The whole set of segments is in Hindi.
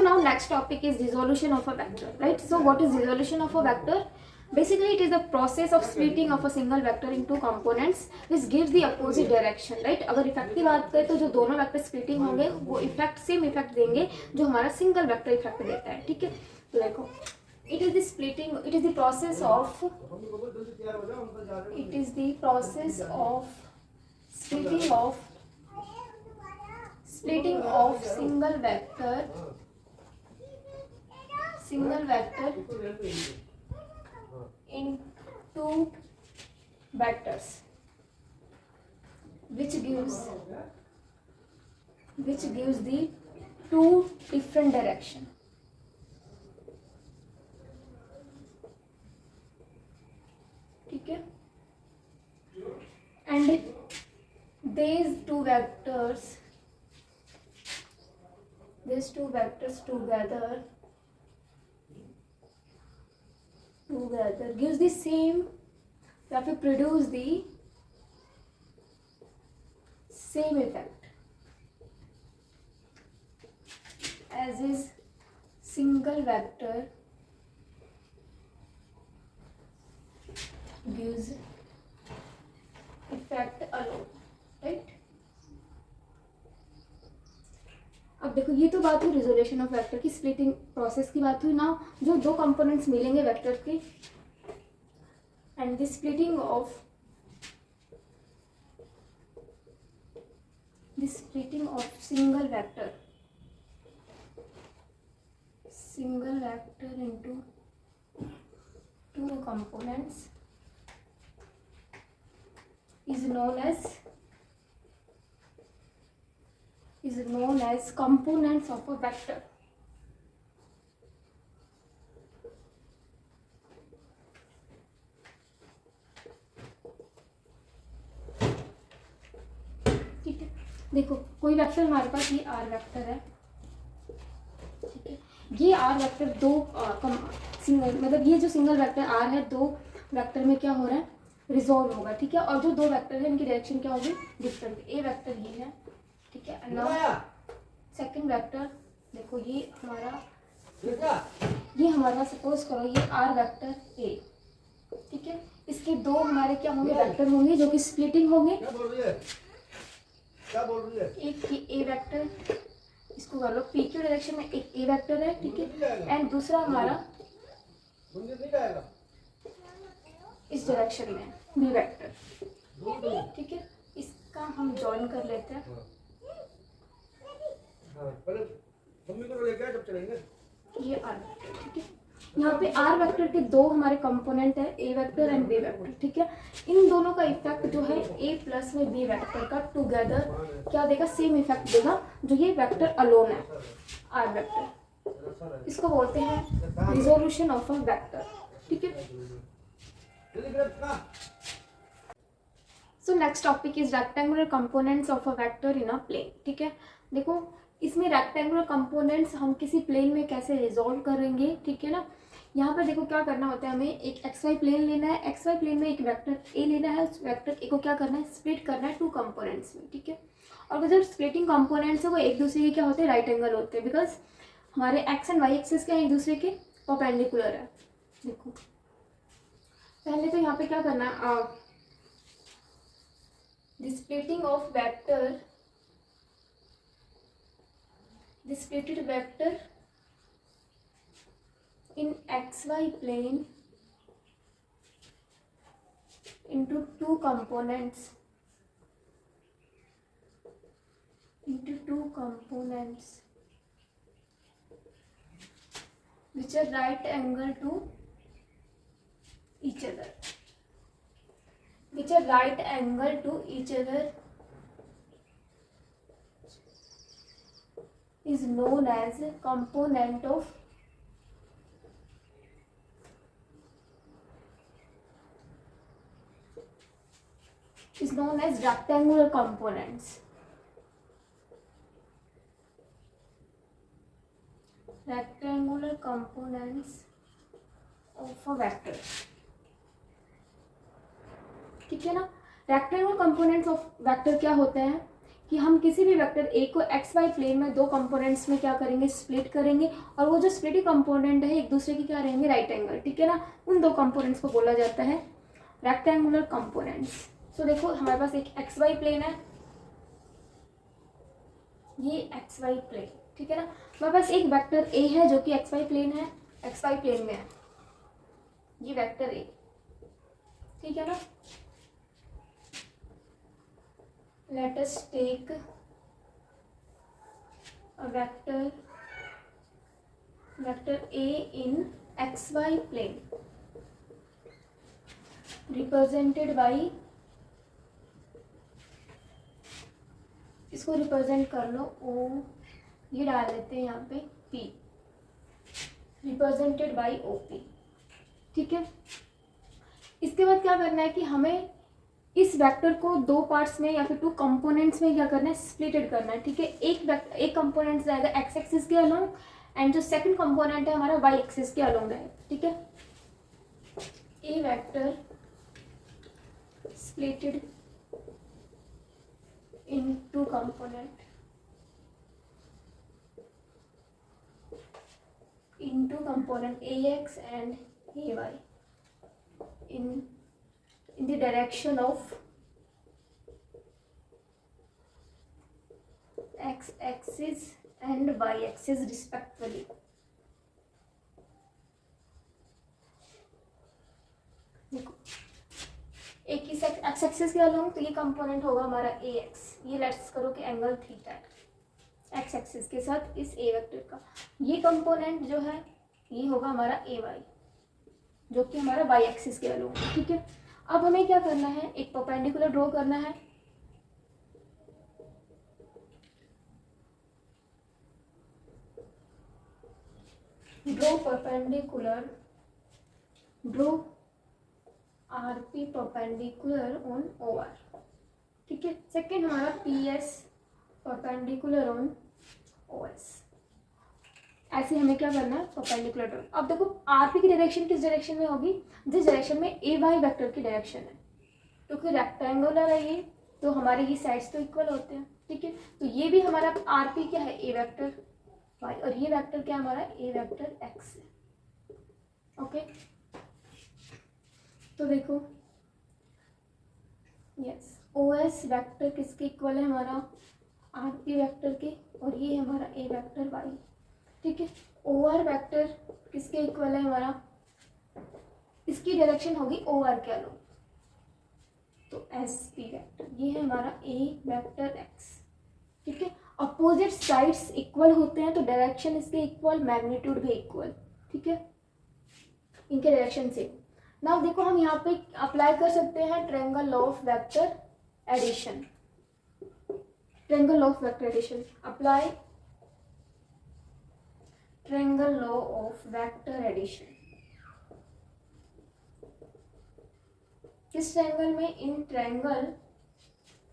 now next topic is dissolution of a vector, right? So what is dissolution of a vector? Basically it is the process of splitting of a single vector into components which gives the opposite direction, right? अगर इफेक्ट की बात करें तो जो दोनों वेक्टर स्प्लिटिंग होंगे वो इफेक्ट सेम इफेक्ट देंगे जो हमारा सिंगल वेक्टर इफेक्ट देता है, ठीक है? तो देखो it is the splitting, it is the process of splitting of single vector into vectors which gives the two different direction. ठीक है? And these two vectors together gives the same, या फिर produce the same effect as is single vector gives effect alone, right? अब देखो ये तो बात हुई रिजोल्यूशन ऑफ वेक्टर की, स्प्लिटिंग प्रोसेस की बात हुई ना, जो दो कंपोनेंट्स मिलेंगे वेक्टर के and the splitting of single vector into two components is known as components of a vector. ठीक है, देखो कोई वेक्टर हमारे पास ये आर वेक्टर है, ठीक है? ये आर वेक्टर दो मतलब ये जो सिंगल वेक्टर आर है दो वेक्टर में क्या हो रहा है, रिजोल्व होगा, ठीक है? और जो दो वेक्टर है इनकी डायरेक्शन क्या होगी, डिफरेंट। ए वेक्टर ये है, ठीक है? सेकंड वेक्टर देखो ये हमारा सपोज करो ये आर वेक्टर ए, ठीक है? इसके दो हमारे क्या होंगे, वेक्टर होंगे जो कि स्प्लिटिंग होंगे। क्या बोल रही है? एक ए वेक्टर, इसको कर लो पी क्यू डायरेक्शन में, एक ए वेक्टर है, ठीक है? एंड दूसरा हमारा इस डायरेक्शन में बी वेक्टर, ठीक है? इसका हम जॉइन कर लेते हैं। ये आर वेक्टर, ठीक है? यहाँ पे आर वेक्टर के दो हमारे कंपोनेंट है, ए वेक्टर एंड बी वेक्टर, ठीक है? इन दोनों का इफेक्ट जो है ए प्लस में बी वेक्टर का टुगेदर क्या देगा, सेम इफेक्ट देगा जो ये वेक्टर अलोन है, आर वेक्टर। इसको बोलते हैं रिजोल्यूशन ऑफ अ वेक्टर, ठीक है? So next topic is rectangular components of a vector in a plane, ठीक है? देखो इसमें रेक्टेंगुलर कंपोनेंट्स हम किसी प्लेन में कैसे रिजॉल्व करेंगे, ठीक है ना? यहाँ पर देखो क्या करना होता है, हमें एक एक्स वाई प्लेन लेना है, एक्स वाई प्लेन में एक वेक्टर ए लेना है, उस वेक्टर ए को क्या करना है, स्प्लिट करना है टू कंपोनेंट्स में, ठीक है? और जो स्प्लिटिंग कंपोनेंट्स है वो एक दूसरे के क्या होते हैं, राइट एंगल होते हैं, बिकॉज हमारे एक्स एंड वाई एक्सिस क्या एक दूसरे के परपेंडिकुलर है। देखो पहले तो यहाँ पे क्या करना है, the splitting of vector, the splitted vector in xy plane into two components which are right angle to each other, is known as component of is known as rectangular components. Rectangular components of a vector, ठीक है ना? रेक्टेंगुलर कंपोनेंट्स ऑफ वेक्टर क्या होते हैं कि हम किसी भी वेक्टर ए को एक्स वाई प्लेन में दो कंपोनेंट्स में क्या करेंगे, स्प्लिट करेंगे, और वो जो स्प्लिट कंपोनेंट है एक दूसरे की क्या रहेंगे, राइट एंगल, ठीक है ना। उन दो कंपोनेंट्स को बोला जाता है रेक्टेंगुलर कंपोनेंट्स। सो देखो हमारे पास एक एक्स वाई प्लेन है, ये एक्स वाई प्लेन, ठीक है ना। हमारे पास एक वेक्टर ए है जो कि एक्स वाई प्लेन है, एक्स वाई प्लेन में है, ये वेक्टर ए, ठीक है ना। Let us take a vector A in xy plane represented by, इसको रिप्रेजेंट कर लो O, ये डाल देते हैं यहाँ पे P, रिप्रेजेंटेड बाई OP, ठीक है। इसके बाद क्या करना है कि हमें इस वेक्टर को दो पार्ट्स में या फिर टू कंपोनेंट्स में क्या करना है, स्प्लिटेड करना है, ठीक है। एक कंपोनेंट जाएगा एक्स एक्सिस के अलोंग एंड जो सेकंड कंपोनेंट है हमारा वाई एक्सिस के अलोंग है, ठीक है। ए vector splitted in two component ax and ay in the direction of x axis and y axis respectively. देखो एक ही एक्स एक्सिस के अलोंग तो ये कंपोनेंट होगा हमारा ए एक्स, ये लेट्स करो कि एंगल थीटा है एक्स एक्सिस के साथ इस ए वेक्टर का। ये कंपोनेंट जो है ये होगा हमारा ए वाई जो कि हमारा वाई एक्सिस के अलोंग, ठीक है। अब हमें क्या करना है, एक परपेंडिकुलर ड्रॉ करना है, draw perpendicular, draw RP perpendicular on OR, ठीक है। सेकेंड हमारा PS परपेंडिकुलर ऑन OS। ऐसे हमें क्या करना है, परपेंडिकुलर ड्रॉ। अब देखो RP की डायरेक्शन किस डायरेक्शन में होगी, जिस डायरेक्शन में AY वेक्टर की डायरेक्शन है, क्योंकि रेक्टेंगुलर है ये तो हमारे ये साइड्स तो इक्वल होते हैं, ठीक है। तो ये भी हमारा RP क्या है, A वेक्टर Y, और ये वेक्टर क्या हमारा A वेक्टर X है, ओके। तो देखो यस OS वेक्टर किसके इक्वल है, हमारा RP वेक्टर के, और ये हमारा A वेक्टर Y, ठीक है। OR वेक्टर किसके इक्वल है, हमारा इसकी डायरेक्शन होगी OR के अलोंग, तो SP वेक्टर, ये है हमारा A वेक्टर X, ठीक है। अपोजिट साइड्स इक्वल होते हैं तो डायरेक्शन इसके इक्वल, मैग्नीट्यूड भी इक्वल, ठीक है, इनके डायरेक्शन से। नाउ देखो हम यहाँ पे अप्लाई कर सकते हैं triangle law of vector addition, triangle law of vector addition, apply triangle law of vector addition. किस ट्रायंगल में, in triangle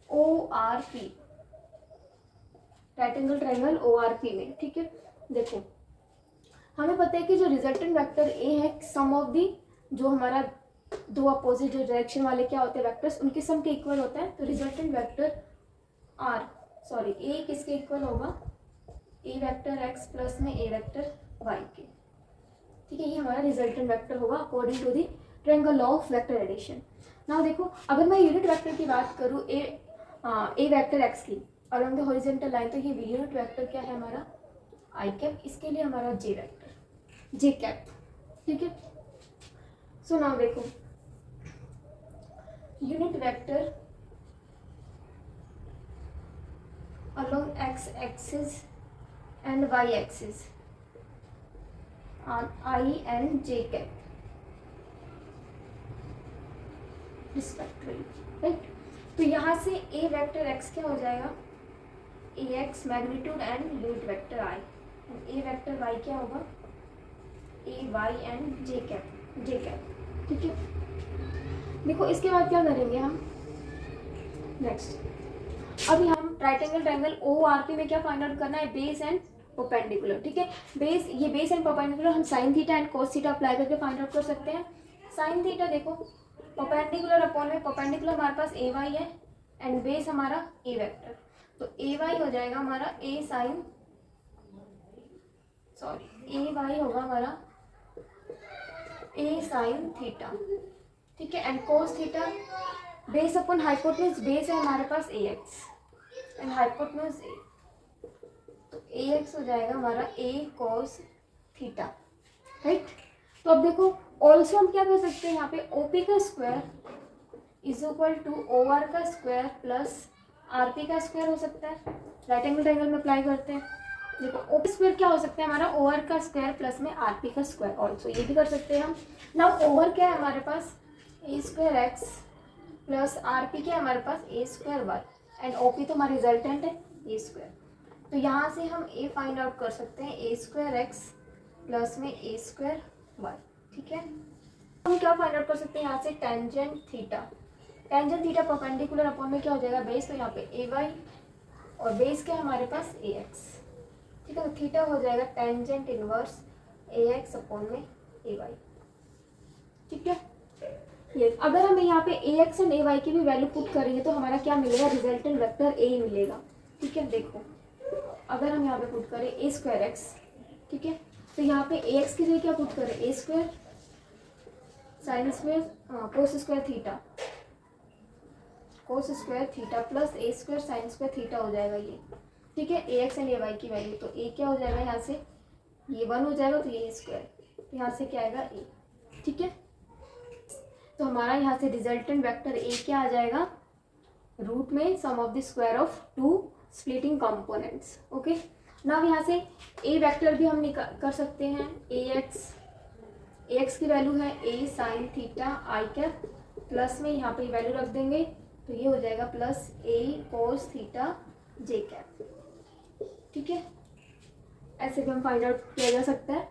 ORP, right angle triangle ORP में, ठीक है। देखो हमें पता है कि जो रिजल्टेंट वेक्टर A है, सम ऑफ दी, जो हमारा दो अपोजिट जो डायरेक्शन वाले क्या होते हैं वेक्टर्स, उनके सम के इक्वल होता है। तो रिजल्टेंट वेक्टर A किसके इक्वल होगा, A वेक्टर X प्लस में A वेक्टर Y के, ठीक है। ये हमारा रिजल्टेंट वेक्टर होगा according to the triangle law of vector addition. Now देखो अगर मैं यूनिट वेक्टर की बात करूँ A वेक्टर X की अलोंग द हॉरिजॉन्टल लाइन, तो ये यूनिट वेक्टर क्या है हमारा I कैप, इसके लिए हमारा J वेक्टर J कैप, ठीक है। सो नाउ देखो unit vector along X axis and Y axis on I and J cap respectively, right। तो यहाँ से A वेक्टर X क्या हो जाएगा, AX magnitude and unit vector I, A vector Y क्या होगा, AY एंड J कैप, ठीक है। देखो इसके बाद क्या करेंगे हम नेक्स्ट, अभी हम राइट एंगल ट्रायंगल ORP में क्या फाइंड आउट करना है, बेस एंड परपेंडिकुलर, ठीक है। बेस, ये बेस एंड परपेंडिकुलर हम sine theta and cos theta apply करके फाइंड आउट कर सकते हैं। साइन थीटा देखो परपेंडिकुलर अपॉन में, परपेंडिकुलर हमारे पास AY है एंड बेस हमारा A वेक्टर, तो ए वाई हो जाएगा हमारा ए साइन, सॉरी ए वाई होगा हमारा ए साइन थीटा, ठीक है। And cos theta base upon hypotenuse, base है हमारे पास ए एक्स एंड हाइपोटेन्यूज ए, तो ए एक्स हो जाएगा हमारा ए कोस थीटा, राइट। तो अब देखो ऑल्सो हम क्या कर सकते हैं, यहाँ पे ओ पी का square is equal to O R का स्क्वायर प्लस आर पी का स्क्वायर हो सकता है। राइट एंगल ट्रायंगल में अप्लाई करते हैं, देखो ओ पी स्क्वायर क्या हो सकता है हमारा ओ आर का स्क्वायर प्लस में आर पी का स्क्वायर, ऑल्सो ये भी कर सकते हैं हम। नाउ ओवर क्या है हमारे पास a square x plus R P क्या है हमारे पास a square y and O P तो हमारा रिजल्टेंट है ए स्क्वायर। तो यहाँ से हम ए फाइंड आउट कर सकते हैं ए स्क्वायर एक्स प्लस में ए स्क्वायर वाई, ठीक है। हम क्या फाइंड आउट कर सकते हैं यहाँ से tangent theta, tangent theta perpendicular upon में क्या हो जाएगा बेस, तो यहाँ पे ए वाई और बेस क्या है हमारे पास ए एक्स, ठीक है। तो थीटा हो जाएगा टेंजेंट इनवर्स ए एक्स अपॉन में ए वाई, ठीक है। ये अगर हम यहाँ पे ए एक्स एंड ए वाई की भी वैल्यू पुट करेंगे तो हमारा क्या मिलेगा, रिजल्टेंट वेक्टर ए मिलेगा, ठीक है। देखो अगर हम यहाँ पे पुट करें ए स्क्वायर एक्स, ठीक है, तो यहाँ पे ए एक्स की जगह क्या पुट करें a square sine square cos square theta, cos square theta plus a square sine square theta हो जाएगा ये, ठीक है। A x and a y की वैल्यू, तो ए क्या हो जाएगा यहाँ से ये 1 हो जाएगा, तो ये स्क्वायर, तो यहाँ से क्या आएगा ए, ठीक है। तो हमारा यहाँ से रिजल्टेंट वेक्टर ए क्या आ जाएगा, रूट में sum of the square of two splitting components, okay. Now यहाँ से ए वेक्टर भी हम कर सकते हैं, ए एक्स की वैल्यू है ए साइन थीटा आई कैप प्लस में यहाँ पे वैल्यू रख देंगे, तो ये हो जाएगा प्लस ए कोस थीटा जे कैप, ठीक है। ऐसे भी हम फाइंड आउट किया जा सकता है।